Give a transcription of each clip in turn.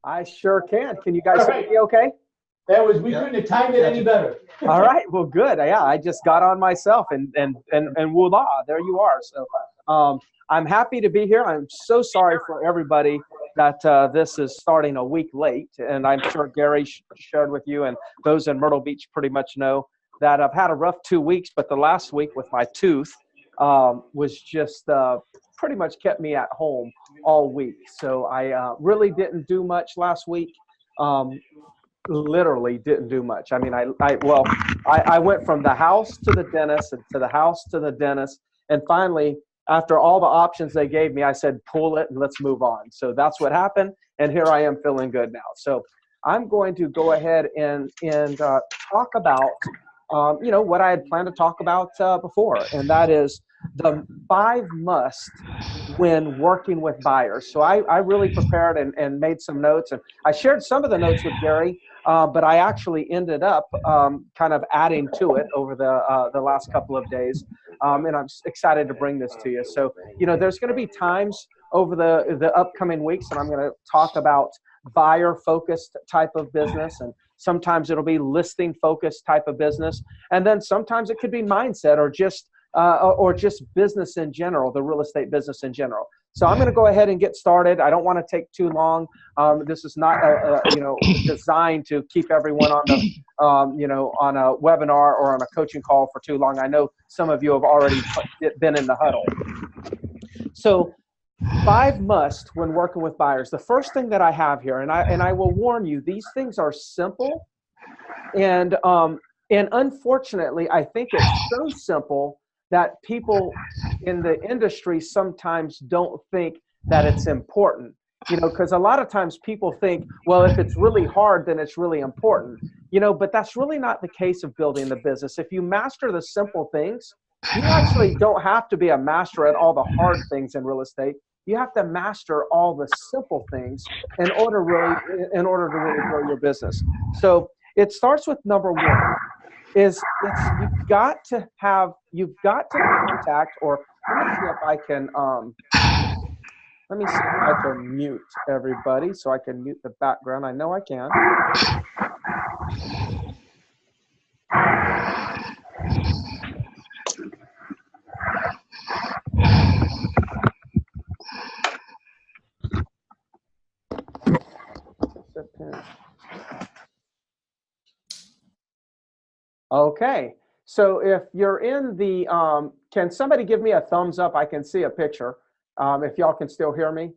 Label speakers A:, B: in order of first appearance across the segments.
A: I sure can. Can you guys hear me okay?
B: We couldn't have timed it any better.
A: All right. Well, good. Yeah, I just got on myself and voila, there you are. So I'm happy to be here. I'm so sorry for everybody that this is starting a week late. And I'm sure Gary shared with you, and those in Myrtle Beach pretty much know that I've had a rough 2 weeks, but the last week with my tooth was just pretty much kept me at home all week. So I really didn't do much last week. Literally didn't do much. I mean, I went from the house to the dentist and to the house to the dentist. And finally, after all the options they gave me, I said, pull it and let's move on. So that's what happened. And here I am feeling good now. So I'm going to go ahead and talk about, what I had planned to talk about before. And that is the 5 musts when working with buyers. So I really prepared and made some notes, and I shared some of the notes with Gary, but I actually ended up kind of adding to it over the last couple of days, and I'm excited to bring this to you. So, there's going to be times over the upcoming weeks, and I'm going to talk about buyer-focused type of business, and sometimes it'll be listing-focused type of business, and then sometimes it could be mindset or just business in general, the real estate business in general. So I'm going to go ahead and get started. I don't want to take too long. This is not, designed to keep everyone on the, on a webinar or on a coaching call for too long. I know some of you have already been in the huddle. So 5 musts when working with buyers. The first thing that I have here, and I will warn you, these things are simple, and unfortunately, I think it's so simple that people in the industry sometimes don't think that it's important, because a lot of times people think, well, if it's really hard, then it's really important, but that's really not the case of building the business. If you master the simple things, you actually don't have to be a master at all the hard things in real estate. You have to master all the simple things in order to really grow your business. So it starts with number 1. You've got to contact, or let me see if I can mute everybody so I can mute the background. I know I can. Okay, so if you're in the, can somebody give me a thumbs up? I can see a picture. If y'all can still hear me.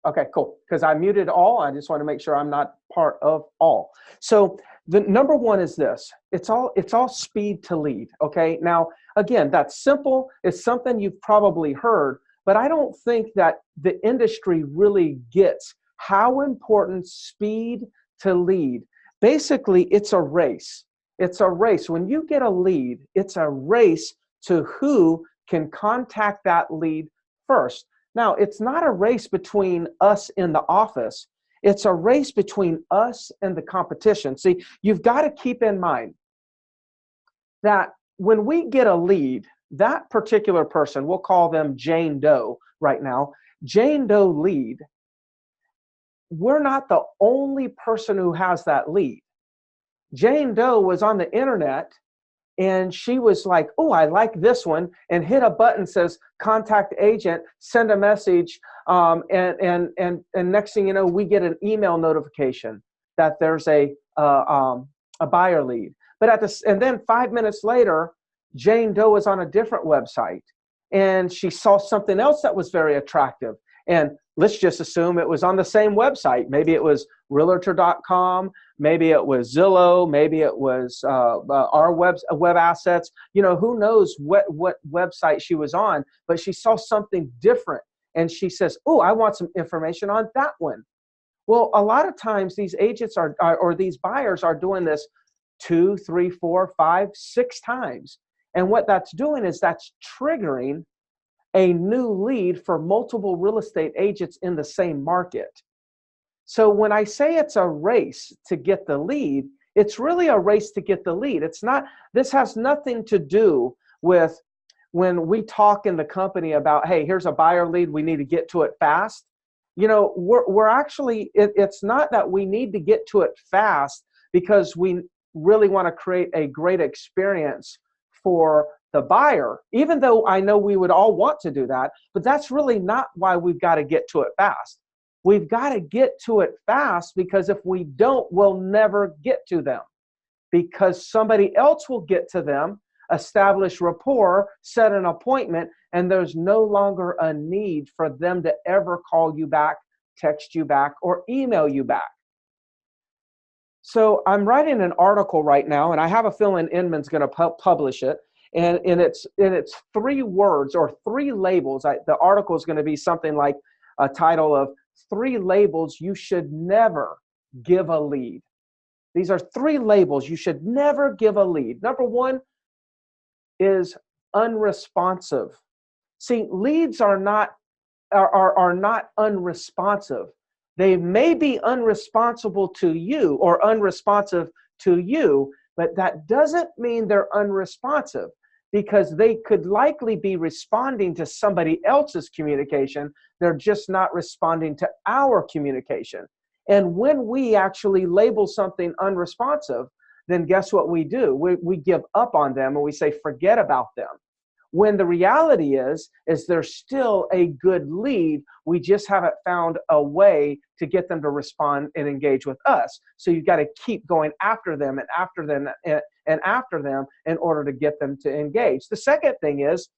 A: Okay, cool, because I muted all. I just want to make sure I'm not part of all. So the number 1 is this. It's all speed to lead, okay? Now, again, that's simple. It's something you've probably heard, but I don't think that the industry really gets how important speed to lead. Basically, it's a race. It's a race. When you get a lead, it's a race to who can contact that lead first. Now, it's not a race between us in the office. It's a race between us and the competition. See, you've got to keep in mind that when we get a lead, that particular person, we'll call them Jane Doe right now, Jane Doe lead, we're not the only person who has that lead. Jane Doe was on the internet and she was like, oh, I like this one, and hit a button says contact agent, send a message, and next thing you know, we get an email notification that there's a buyer lead. But and then 5 minutes later, Jane Doe was on a different website and she saw something else that was very attractive. And let's just assume it was on the same website. Maybe it was realtor.com, maybe it was Zillow, maybe it was our web assets. Who knows what website she was on, but she saw something different. And she says, oh, I want some information on that one. Well, a lot of times these agents or these buyers are doing this 2, 3, 4, 5, 6 times. And what that's doing is that's triggering a new lead for multiple real estate agents in the same market. So when I say it's a race to get the lead, it's really a race to get the lead. It's not, this has nothing to do with when we talk in the company about, hey, here's a buyer lead, we need to get to it fast. You know, we're actually, it's not that we need to get to it fast because we really want to create a great experience for the buyer, even though I know we would all want to do that, but that's really not why we've got to get to it fast. We've got to get to it fast because if we don't, we'll never get to them, because somebody else will get to them, establish rapport, set an appointment, and there's no longer a need for them to ever call you back, text you back, or email you back. So I'm writing an article right now, and I have a feeling Inman's going to publish it. And it's 3 words or 3 labels. The article is going to be something like a title of 3 labels you should never give a lead. These are 3 labels you should never give a lead. Number 1 is unresponsive. See, leads are not unresponsive. They may be unresponsible to you or unresponsive to you, but that doesn't mean they're unresponsive, because they could likely be responding to somebody else's communication. They're just not responding to our communication. And when we actually label something unresponsive, then guess what we do? We give up on them and we say, forget about them. When the reality is they're still a good lead. We just haven't found a way to get them to respond and engage with us. So you've got to keep going after them and after them and after them in order to get them to engage. The second thing is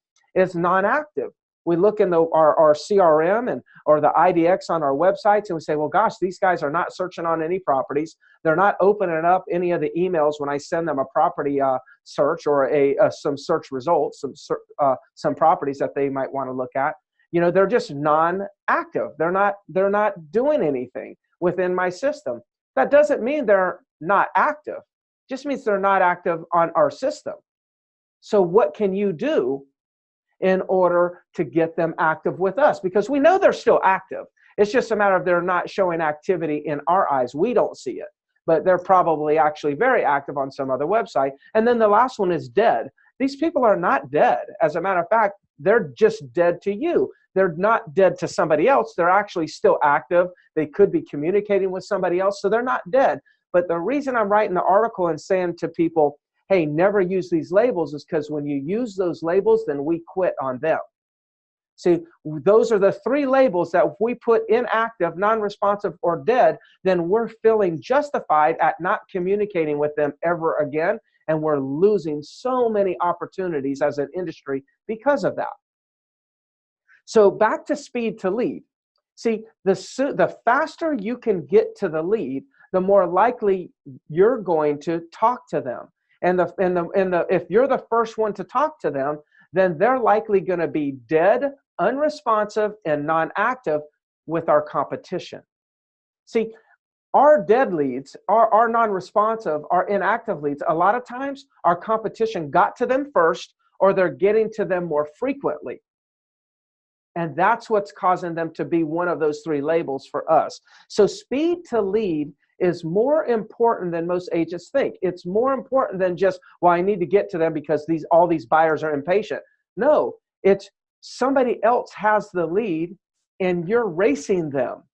A: non-active. We look in our CRM or the IDX on our websites and we say, well, gosh, these guys are not searching on any properties. They're not opening up any of the emails when I send them a property search or some search results, some properties that they might want to look at. You know, they're just non-active. They're not doing anything within my system. That doesn't mean they're not active. It just means they're not active on our system. So what can you do in order to get them active with us? Because we know they're still active. It's just a matter of they're not showing activity in our eyes. We don't see it, but they're probably actually very active on some other website. And then the last one is dead. These people are not dead. As a matter of fact, they're just dead to you. They're not dead to somebody else. They're actually still active. They could be communicating with somebody else, so they're not dead. But the reason I'm writing the article and saying to people, hey, never use these labels, is because when you use those labels, then we quit on them. See, those are the 3 labels that if we put inactive, non-responsive, or dead, then we're feeling justified at not communicating with them ever again, and we're losing so many opportunities as an industry because of that. So back to speed to lead. See, the faster you can get to the lead, the more likely you're going to talk to them. And if you're the first one to talk to them, then they're likely going to be dead, unresponsive, and non-active with our competition. See, our dead leads, our non-responsive, our inactive leads, a lot of times our competition got to them first, or they're getting to them more frequently. And that's what's causing them to be one of those 3 labels for us. So speed to lead is more important than most agents think. It's more important than just, well, I need to get to them because all these buyers are impatient. No, it's somebody else has the lead and you're racing them.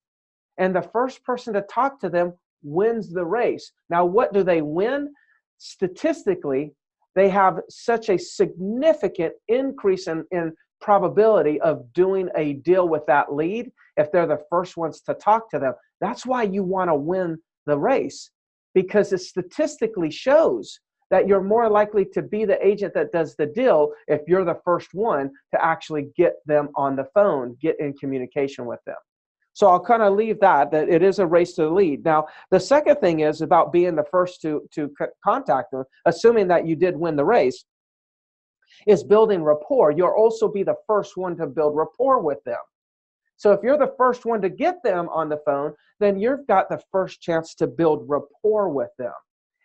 A: And the first person to talk to them wins the race. Now, what do they win? Statistically, they have such a significant increase in probability of doing a deal with that lead if they're the first ones to talk to them. That's why you want to win the race, because it statistically shows that you're more likely to be the agent that does the deal if you're the first one to actually get them on the phone, get in communication with them. So I'll kind of leave that it is a race to the lead. Now, the second thing is about being the first to contact them, assuming that you did win the race, is building rapport. You'll also be the first one to build rapport with them. So if you're the first one to get them on the phone, then you've got the first chance to build rapport with them.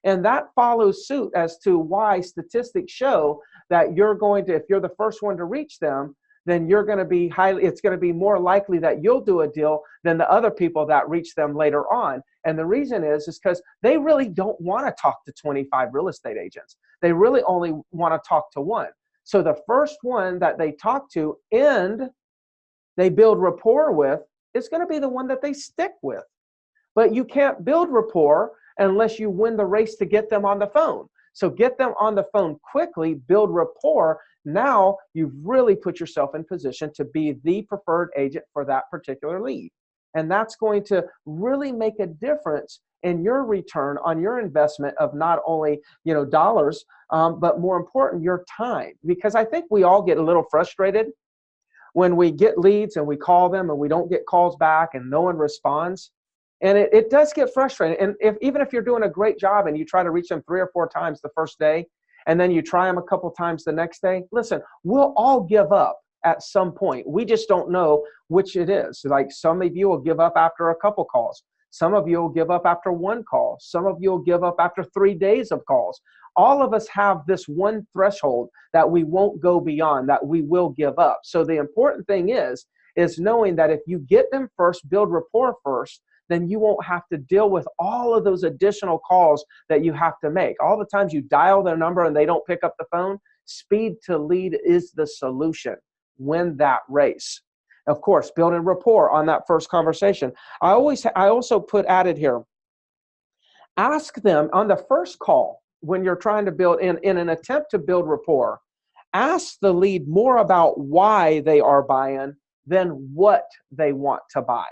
A: And that follows suit as to why statistics show that if you're the first one to reach them, then you're going to be it's going to be more likely that you'll do a deal than the other people that reach them later on. And the reason is because they really don't want to talk to 25 real estate agents. They really only want to talk to one. So the first one that they talk to and they build rapport with is going to be the one that they stick with. But you can't build rapport unless you win the race to get them on the phone. So get them on the phone quickly, build rapport. Now you've really put yourself in position to be the preferred agent for that particular lead. And that's going to really make a difference in your return on your investment of not only, dollars, but more important, your time. Because I think we all get a little frustrated when we get leads and we call them and we don't get calls back and no one responds. And it does get frustrating. And even if you're doing a great job and you try to reach them 3 or 4 times the first day, and then you try them a couple times the next day, listen, we'll all give up at some point. We just don't know which it is. Like some of you will give up after a couple calls. Some of you will give up after 1 call. Some of you will give up after 3 days of calls. All of us have this one threshold that we won't go beyond, that we will give up. So the important thing is knowing that if you get them first, build rapport first, then you won't have to deal with all of those additional calls that you have to make. All the times you dial their number and they don't pick up the phone, speed to lead is the solution. Win that race. Of course, building rapport on that first conversation. I also put added here, ask them on the first call when you're trying to build, in an attempt to build rapport, ask the lead more about why they are buying than what they want to buy.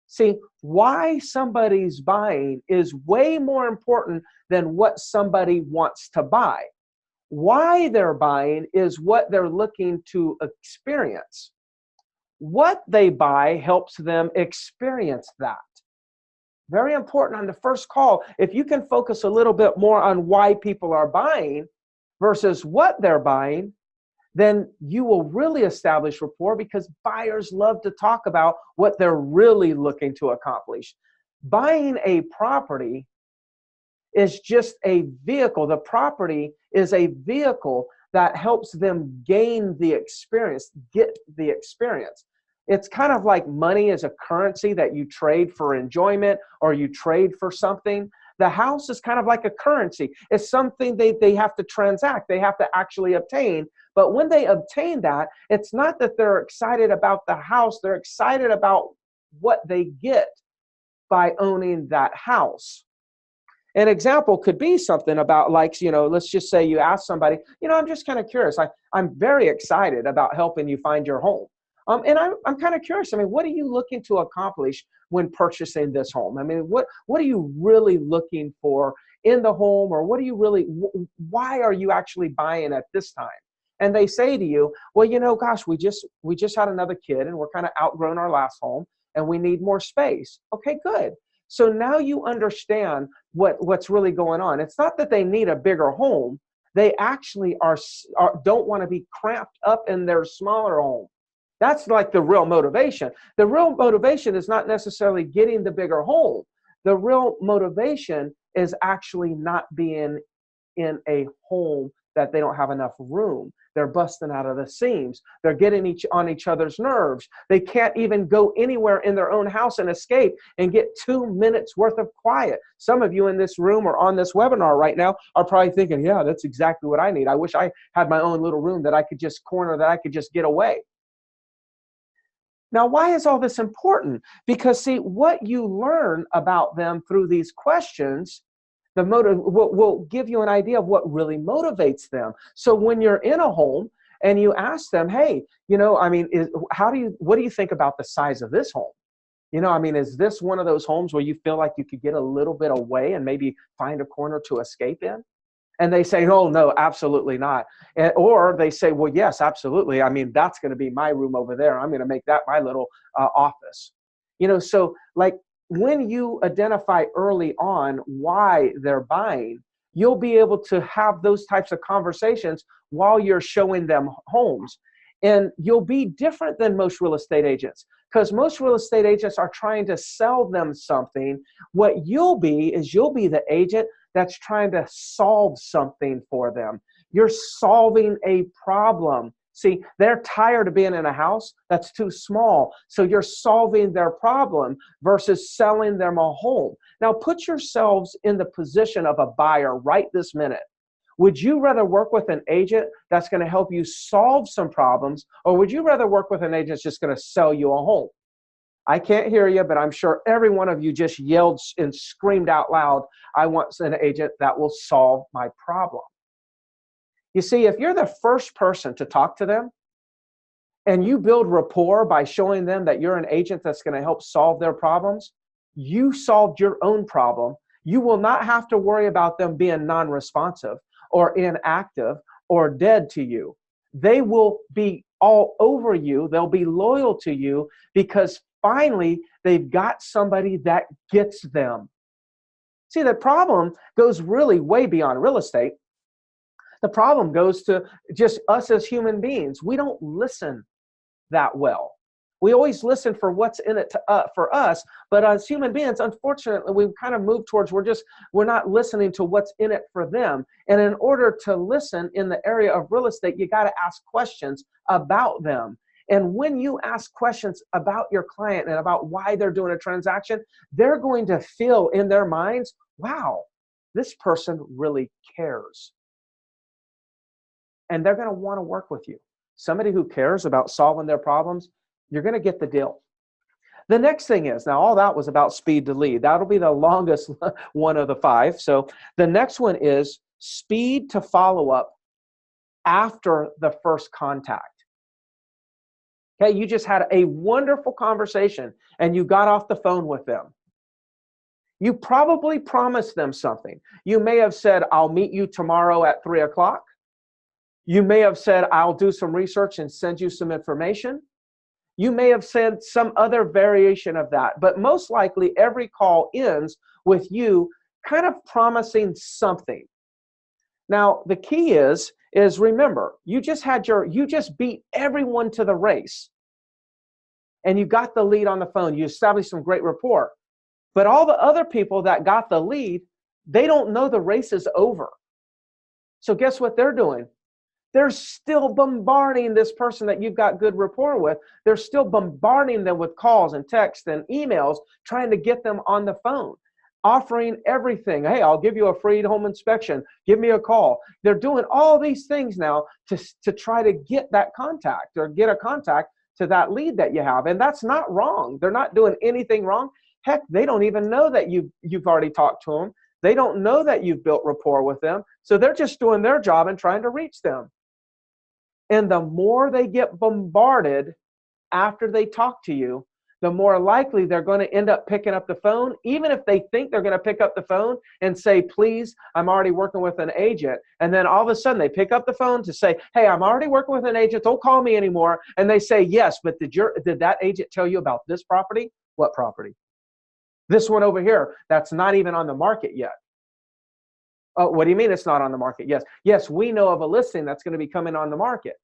A: See, why somebody's buying is way more important than what somebody wants to buy. Why they're buying is what they're looking to experience. What they buy helps them experience that. Very important on the first call. If you can focus a little bit more on why people are buying versus what they're buying, then you will really establish rapport, because buyers love to talk about what they're really looking to accomplish. Buying a property is just a vehicle. The property is a vehicle that helps them gain the experience, get the experience. It's kind of like money is a currency that you trade for enjoyment or you trade for something. The house is kind of like a currency. It's something they have to transact. They have to actually obtain. But when they obtain that, it's not that they're excited about the house. They're excited about what they get by owning that house. An example could be something about, like, let's just say you ask somebody, I'm just kind of curious. I'm very excited about helping you find your home. And I'm kind of curious. What are you looking to accomplish when purchasing this home? What are you really looking for in the home, or why are you actually buying at this time? And they say to you, well, gosh, we just had another kid and we're kind of outgrown our last home and we need more space. Okay, good. So now you understand what's really going on. It's not that they need a bigger home. They actually don't want to be cramped up in their smaller home. That's like the real motivation. The real motivation is not necessarily getting the bigger home. The real motivation is actually not being in a home that they don't have enough room. They're busting out of the seams. They're getting on each other's nerves. They can't even go anywhere in their own house and escape and get 2 minutes worth of quiet. Some of you in this room or on this webinar right now are probably thinking, yeah, that's exactly what I need. I wish I had my own little room that I could just get away. Now, why is all this important? Because, see, what you learn about them through these questions, the motive will give you an idea of what really motivates them. So when you're in a home and you ask them, hey, what do you think about the size of this home? Is this one of those homes where you feel like you could get a little bit away and maybe find a corner to escape in? And they say, oh, no, absolutely not. Or they say, well, yes, absolutely. That's going to be my room over there. I'm going to make that my little office. So like when you identify early on why they're buying, you'll be able to have those types of conversations while you're showing them homes. And you'll be different than most real estate agents, because most real estate agents are trying to sell them something. What you'll be the agent that's trying to solve something for them. You're solving a problem. See, they're tired of being in a house that's too small. So you're solving their problem versus selling them a home. Now put yourselves in the position of a buyer right this minute. Would you rather work with an agent that's going to help you solve some problems, or would you rather work with an agent that's just going to sell you a home? I can't hear you, but I'm sure every one of you just yelled and screamed out loud, I want an agent that will solve my problem. You see, if you're the first person to talk to them and you build rapport by showing them that you're an agent that's going to help solve their problems, you solved your own problem. You will not have to worry about them being non-responsive or inactive or dead to you. They will be all over you. They'll be loyal to you because finally they've got somebody that gets them. See, the problem goes really way beyond real estate. The problem goes to just us as human beings. We don't listen that well. We always listen for what's in it for us, but as human beings, unfortunately, we've kind of moved towards we're not listening to what's in it for them. And in order to listen in the area of real estate, you got to ask questions about them. And when you ask questions about your client and about why they're doing a transaction, they're going to feel in their minds, wow, this person really cares. And they're going to want to work with you. Somebody who cares about solving their problems, you're going to get the deal. The next thing is, now all that was about speed to lead. That'll be the longest one of the 5. So the next one is speed to follow up after the first contact. Okay, you just had a wonderful conversation and you got off the phone with them. You probably promised them something. You may have said, I'll meet you tomorrow at 3 o'clock. You may have said, I'll do some research and send you some information. You may have said some other variation of that, but most likely every call ends with you kind of promising something. Now, the key is remember, you just beat everyone to the race and you got the lead on the phone. You established some great rapport, but all the other people that got the lead, they don't know the race is over. So guess what they're doing? They're still bombarding this person that you've got good rapport with. They're still bombarding them with calls and texts and emails, trying to get them on the phone, offering everything. Hey, I'll give you a free home inspection. Give me a call. They're doing all these things now to try to get that contact or get a contact to that lead that you have. And that's not wrong. They're not doing anything wrong. Heck, they don't even know that you've already talked to them. They don't know that you've built rapport with them. So they're just doing their job and trying to reach them. And the more they get bombarded after they talk to you, the more likely they're going to end up picking up the phone, even if they think they're going to pick up the phone and say, please, I'm already working with an agent. And then all of a sudden they pick up the phone to say, hey, I'm already working with an agent. Don't call me anymore. And they say, yes, but did that agent tell you about this property? What property? This one over here that's not even on the market yet. Oh, what do you mean it's not on the market? Yes, we know of a listing that's going to be coming on the market.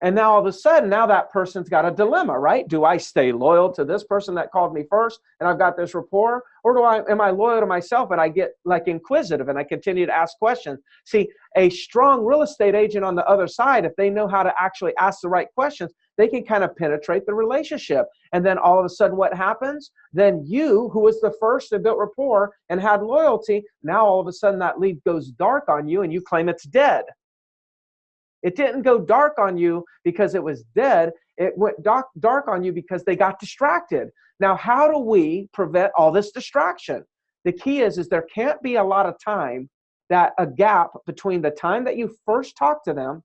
A: And now all of a sudden, now that person's got a dilemma, right? Do I stay loyal to this person that called me first and I've got this rapport? Or am I loyal to myself and I get like inquisitive and I continue to ask questions? See, a strong real estate agent on the other side, if they know how to actually ask the right questions, they can kind of penetrate the relationship. And then all of a sudden what happens? Then you, who was the first to build rapport and had loyalty, now all of a sudden that lead goes dark on you and you claim it's dead. It didn't go dark on you because it was dead. It went dark on you because they got distracted. Now, how do we prevent all this distraction? The key is there can't be a lot of time, a gap between the time that you first talk to them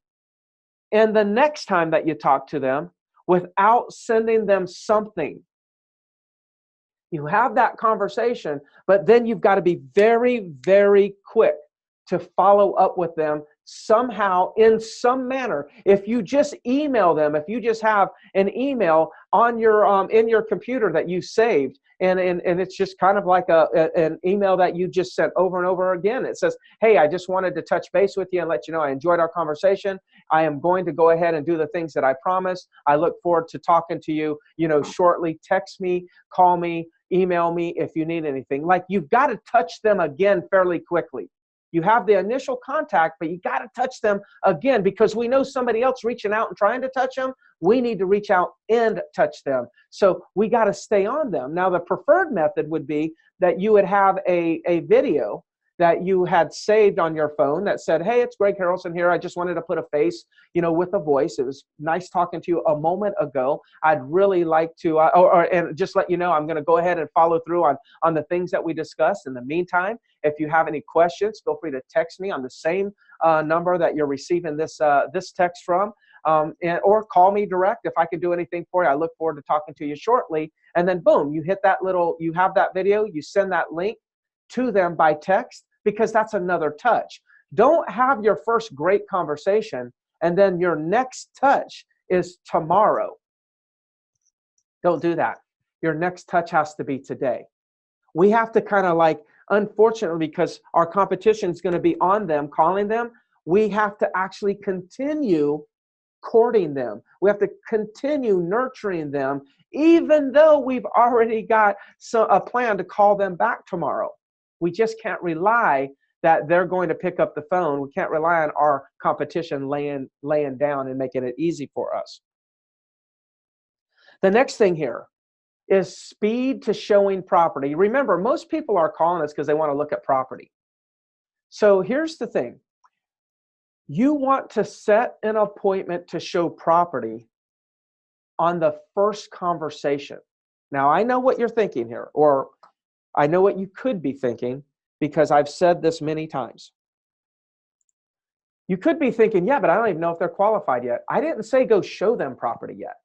A: and the next time that you talk to them without sending them something. You have that conversation, but then you've got to be very, very quick to follow up with them somehow, in some manner. If you just email them, if you just have an email on your in your computer that you saved, and it's just kind of like an email that you just sent over and over again. It says, hey, I just wanted to touch base with you and let you know I enjoyed our conversation. I am going to go ahead and do the things that I promised. I look forward to talking to you, shortly. Text me, call me, email me if you need anything. Like, you've got to touch them again fairly quickly. You have the initial contact, but you got to touch them again because we know somebody else reaching out and trying to touch them. We need to reach out and touch them. So we got to stay on them. Now, the preferred method would be that you would have a video that you had saved on your phone that said, hey, it's Greg Harrelson here. I just wanted to put a face, with a voice. It was nice talking to you a moment ago. I'd really like to, and just let you know, I'm going to go ahead and follow through on the things that we discussed. In the meantime, if you have any questions, feel free to text me on the same number that you're receiving this text from, or call me direct if I can do anything for you. I look forward to talking to you shortly. And then boom, you hit that you have that video, you send that link to them by text, because that's another touch. Don't have your first great conversation and then your next touch is tomorrow. Don't do that. Your next touch has to be today. We have to kind of unfortunately, because our competition is going to be on them, calling them, we have to actually continue courting them. We have to continue nurturing them, even though we've already got a plan to call them back tomorrow. We just can't rely that they're going to pick up the phone. We can't rely on our competition laying down and making it easy for us. The next thing here is speed to showing property. Remember, most people are calling us because they want to look at property. So here's the thing. You want to set an appointment to show property on the first conversation. Now, I know what you're thinking here, or I know what you could be thinking, because I've said this many times. You could be thinking, yeah, but I don't even know if they're qualified yet. I didn't say go show them property yet.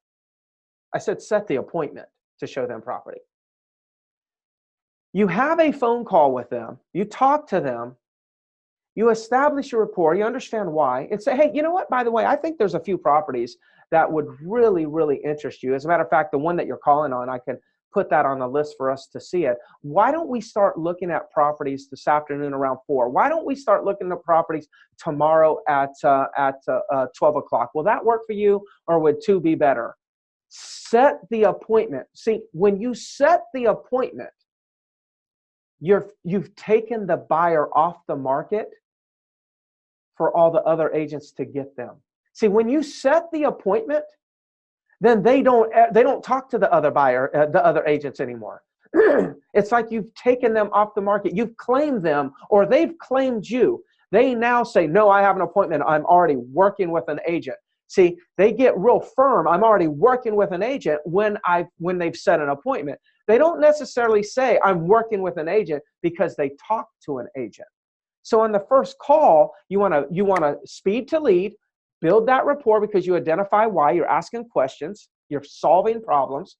A: I said set the appointment to show them property. You have a phone call with them. You talk to them. You establish a rapport. You understand why. And say, hey, you know what? By the way, I think there's a few properties that would really, really interest you. As a matter of fact, the one that you're calling on, I can put that on the list for us to see it. Why don't we start looking at properties this afternoon around 4? Why don't we start looking at properties tomorrow at 12 o'clock? Will that work for you, or would 2 be better? Set the appointment. See, when you set the appointment, you've taken the buyer off the market for all the other agents to get them. See, when you set the appointment, then they don't talk to the other agents anymore. It's like you've taken them off the market. You've claimed them, or they've claimed you. They now say, no, I have an appointment. I'm already working with an agent. See, they get real firm. I'm already working with an agent when they've set an appointment. They don't necessarily say I'm working with an agent because they talk to an agent. So on the first call, you want to speed to lead, build that rapport because you identify why, you're asking questions, you're solving problems.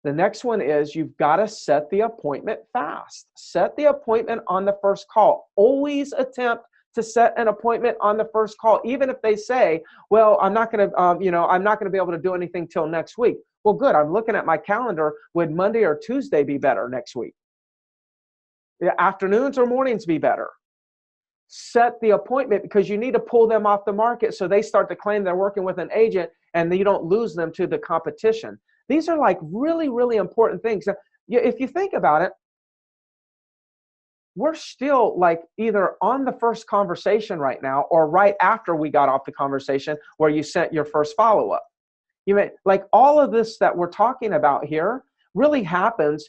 A: The next one is you've got to set the appointment fast. Set the appointment on the first call. Always attempt to set an appointment on the first call, even if they say, well, I'm not going to be able to do anything till next week. Well, good. I'm looking at my calendar. Would Monday or Tuesday be better next week? Afternoons or mornings be better? Set the appointment because you need to pull them off the market so they start to claim they're working with an agent and you don't lose them to the competition. These are really, really important things. If you think about it, we're still either on the first conversation right now or right after we got off the conversation where you sent your first follow-up. All of this that we're talking about here really happens,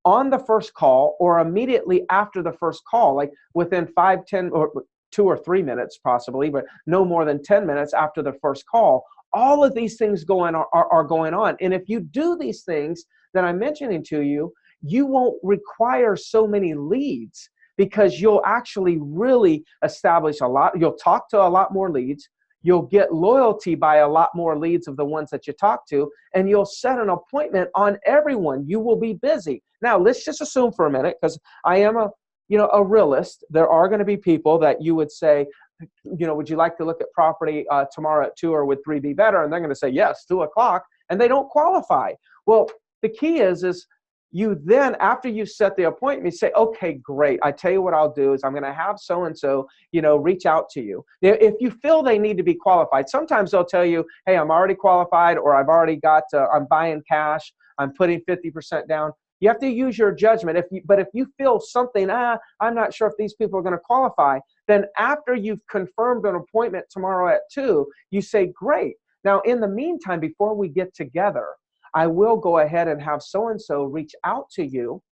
A: on the first call or immediately after the first call, within 5, 10, or 2 or 3 minutes possibly, but no more than 10 minutes after the first call. All of these things are going on. And if you do these things that I'm mentioning to you, you won't require so many leads because you'll actually really establish you'll talk to a lot more leads. You'll get loyalty by a lot more leads of the ones that you talk to, and you'll set an appointment on everyone. You will be busy. Now, let's just assume for a minute, because I am a realist. There are going to be people that you would say, would you like to look at property tomorrow at 2, or would 3 be better? And they're going to say, yes, 2 o'clock, and they don't qualify. Well, the key is you then, after you set the appointment, you say, okay, great. I tell you what I'll do is I'm going to have so-and-so, reach out to you. If you feel they need to be qualified, sometimes they'll tell you, hey, I'm already qualified, or I've already got, I'm buying cash, I'm putting 50% down. You have to use your judgment. But if you feel something, I'm not sure if these people are going to qualify, then after you've confirmed an appointment tomorrow at 2, you say, great. Now, in the meantime, before we get together, I will go ahead and have so-and-so reach out to you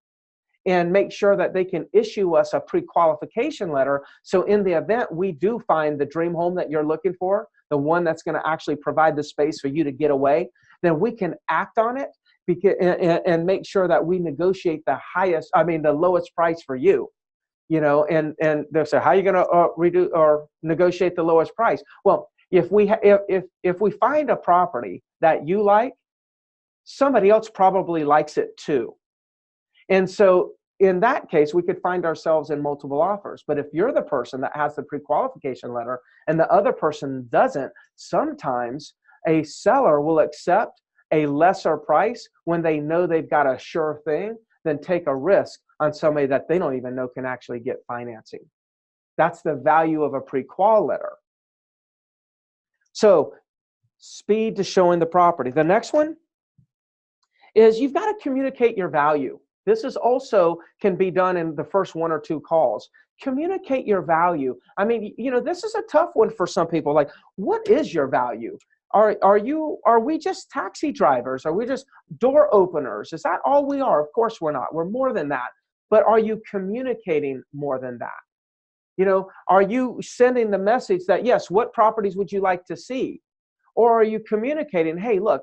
A: and make sure that they can issue us a pre-qualification letter. So in the event we do find the dream home that you're looking for, the one that's going to actually provide the space for you to get away, then we can act on it and make sure that we negotiate the lowest price for you. And they'll say, how are you going to redo or negotiate the lowest price? Well, if we find a property that you like, somebody else probably likes it too. And so in that case, we could find ourselves in multiple offers. But if you're the person that has the pre-qualification letter and the other person doesn't, sometimes a seller will accept a lesser price when they know they've got a sure thing than take a risk on somebody that they don't even know can actually get financing. That's the value of a pre-qual letter. So speed to showing the property. The next one is you've got to communicate your value. This is also can be done in the first 1 or 2 calls. Communicate your value. I mean, this is a tough one for some people. Like, what is your value? Are we just taxi drivers? Are we just door openers? Is that all we are? Of course we're not. We're more than that. But are you communicating more than that? Are you sending the message that, yes, what properties would you like to see? Or are you communicating, hey, look,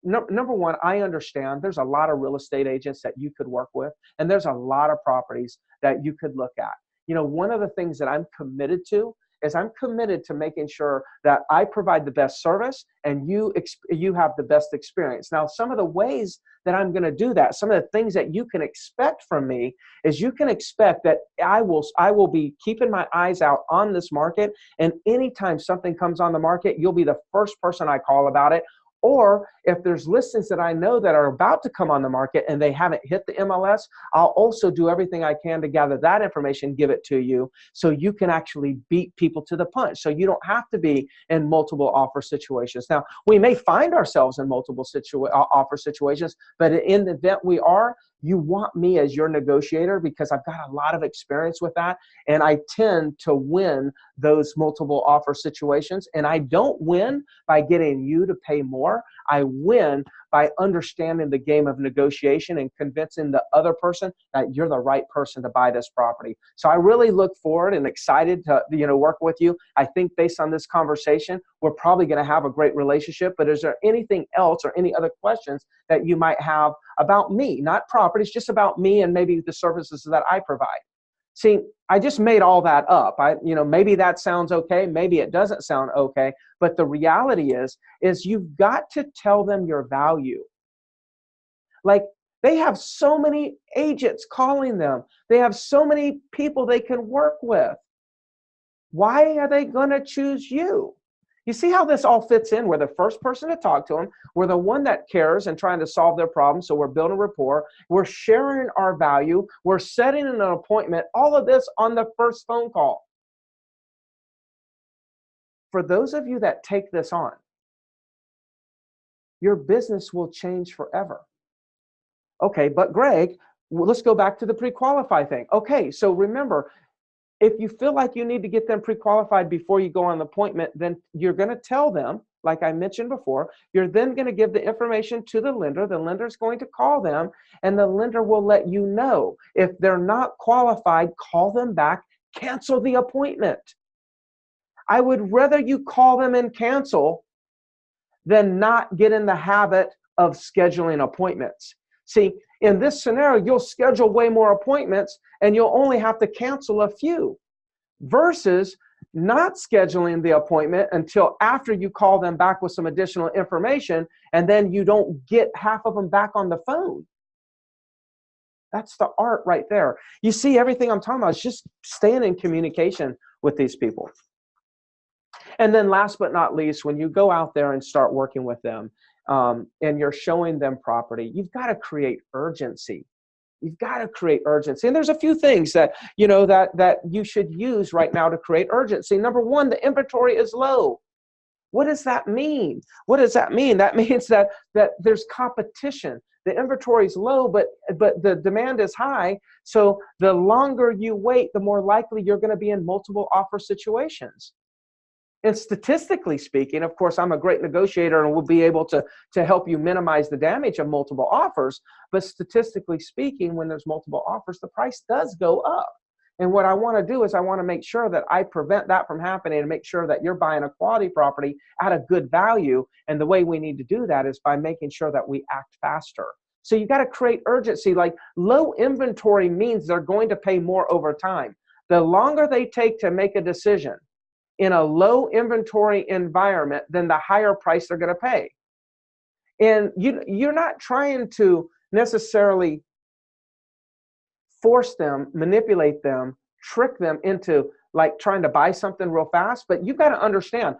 A: number one, I understand there's a lot of real estate agents that you could work with, and there's a lot of properties that you could look at. One of the things that I'm committed to is I'm committed to making sure that I provide the best service and you have the best experience. Now, some of the ways that I'm going to do that, some of the things that you can expect from me is you can expect that I will be keeping my eyes out on this market, and anytime something comes on the market, you'll be the first person I call about it. Or if there's listings that I know that are about to come on the market and they haven't hit the MLS, I'll also do everything I can to gather that information, give it to you, so you can actually beat people to the punch. So you don't have to be in multiple offer situations. Now, we may find ourselves in multiple offer situations, but in the event we are, you want me as your negotiator because I've got a lot of experience with that, and I tend to win those multiple offer situations. And I don't win by getting you to pay more. I win by understanding the game of negotiation and convincing the other person that you're the right person to buy this property. So I really look forward and excited to work with you. I think based on this conversation, we're probably going to have a great relationship. But is there anything else or any other questions that you might have about me? Not properties, just about me and maybe the services that I provide. See, I just made all that up. Maybe that sounds okay. Maybe it doesn't sound okay. But the reality is you've got to tell them your value. Like, they have so many agents calling them. They have so many people they can work with. Why are they going to choose you? You see how this all fits in? We're the first person to talk to them. We're the one that cares and trying to solve their problem. So we're building rapport. We're sharing our value. We're setting an appointment. All of this on the first phone call. For those of you that take this on, your business will change forever. Okay, but Greg, let's go back to the pre-qualify thing. Okay, so remember, if you feel like you need to get them pre-qualified before you go on the appointment, then you're going to tell them, like I mentioned before, you're then going to give the information to the lender. The lender's going to call them, and the lender will let you know. If they're not qualified, call them back, cancel the appointment. I would rather you call them and cancel than not get in the habit of scheduling appointments. See, in this scenario, you'll schedule way more appointments and you'll only have to cancel a few, versus not scheduling the appointment until after you call them back with some additional information, and then you don't get half of them back on the phone. That's the art right there. You see, everything I'm talking about is just staying in communication with these people. And then last but not least, when you go out there and start working with them, and you're showing them property, you've got to create urgency. You've got to create urgency. And there's a few things that you should use right now to create urgency. Number one, the inventory is low. What does that mean? What does that mean? That means that there's competition. The inventory is low, but the demand is high. So the longer you wait, the more likely you're going to be in multiple offer situations. And statistically speaking, of course, I'm a great negotiator and will be able to help you minimize the damage of multiple offers. But statistically speaking, when there's multiple offers, the price does go up. And what I want to do is I want to make sure that I prevent that from happening and make sure that you're buying a quality property at a good value. And the way we need to do that is by making sure that we act faster. So you got to create urgency. Like, low inventory means they're going to pay more over time. The longer they take to make a decision in a low inventory environment, then the higher price they're going to pay. And you're not trying to necessarily force them, manipulate them, trick them into like trying to buy something real fast. But you've got to understand,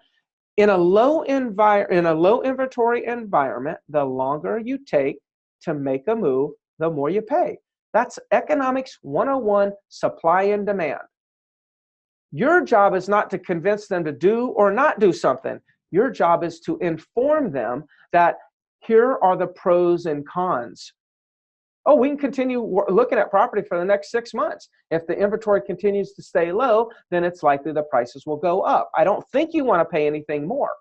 A: in a low inventory environment, the longer you take to make a move, the more you pay. That's economics 101, supply and demand. Your job is not to convince them to do or not do something. Your job is to inform them that here are the pros and cons. Oh, we can continue looking at property for the next 6 months. If the inventory continues to stay low, then it's likely the prices will go up. I don't think you want to pay anything more.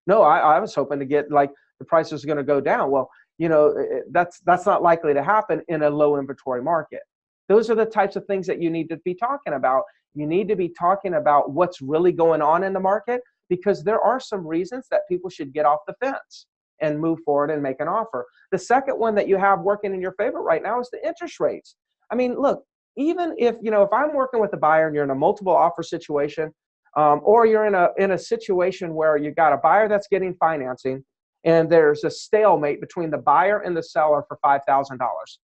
A: No, I was hoping to get like the prices are going to go down. Well, you know, that's not likely to happen in a low inventory market. Those are the types of things that you need to be talking about. You need to be talking about what's really going on in the market, because there are some reasons that people should get off the fence and move forward and make an offer. The second one that you have working in your favor right now is the interest rates. I mean, look, even if, you know, if I'm working with a buyer and you're in a multiple offer situation, or you're in a situation where you got a buyer that's getting financing and there's a stalemate between the buyer and the seller for $5,000,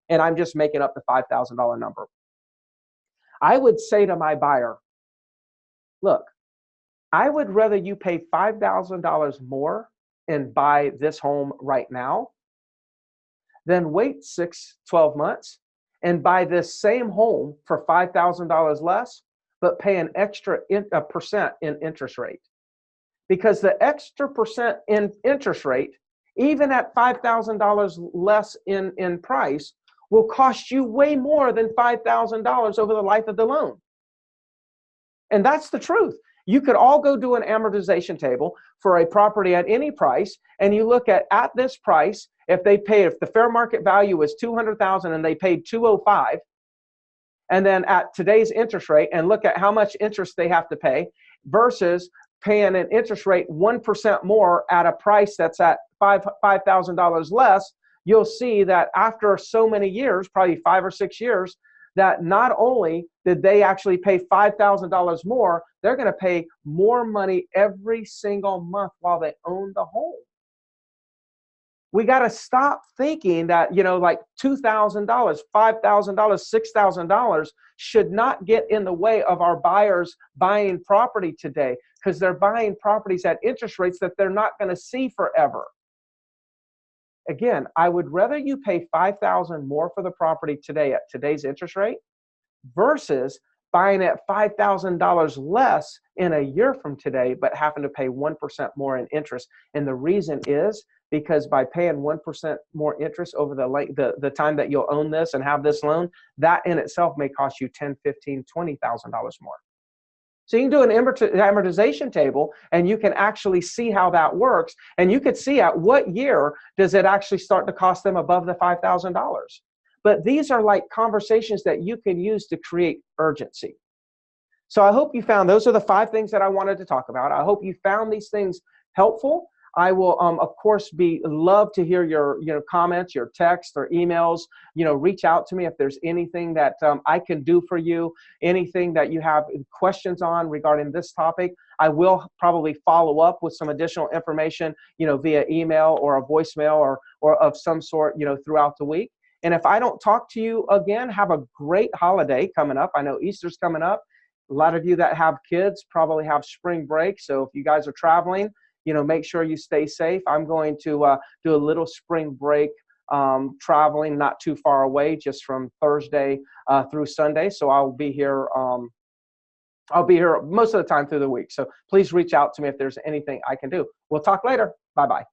A: and I'm just making up the $5,000 number. I would say to my buyer, look, I would rather you pay $5,000 more and buy this home right now than wait 12 months and buy this same home for $5,000 less, but pay an extra percent in interest rate. Because the extra percent in interest rate, even at $5,000 less in price, will cost you way more than $5,000 over the life of the loan. And that's the truth. You could all go do an amortization table for a property at any price, and you look at this price, if the fair market value is $200,000 and they paid $205, and then at today's interest rate, and look at how much interest they have to pay versus paying an interest rate 1% more at a price that's at $5,000 less, you'll see that after so many years, probably 5 or 6 years, that not only did they actually pay $5,000 more, they're going to pay more money every single month while they own the home. We got to stop thinking that, you know, like $2,000, $5,000, $6,000 should not get in the way of our buyers buying property today, because they're buying properties at interest rates that they're not going to see forever. Again, I would rather you pay $5,000 more for the property today at today's interest rate versus buying at $5,000 less in a year from today, but having to pay 1% more in interest. And the reason is because by paying 1% more interest over the time that you'll own this and have this loan, that in itself may cost you $10,000, $15,000, $20,000 more. So you can do an amortization table, and you can actually see how that works. And you could see at what year does it actually start to cost them above the $5,000. But these are like conversations that you can use to create urgency. So I hope you found, those are the 5 things that I wanted to talk about. I hope you found these things helpful. I will, of course, love to hear your comments, your texts or emails. Reach out to me if there's anything that I can do for you, anything that you have questions on regarding this topic. I will probably follow up with some additional information, via email or a voicemail or of some sort, throughout the week. And if I don't talk to you again, have a great holiday coming up. I know Easter's coming up. A lot of you that have kids probably have spring break. So if you guys are traveling, make sure you stay safe. I'm going to do a little spring break traveling not too far away, just from Thursday through Sunday. So I'll be here most of the time through the week. So please reach out to me if there's anything I can do. We'll talk later. Bye-bye.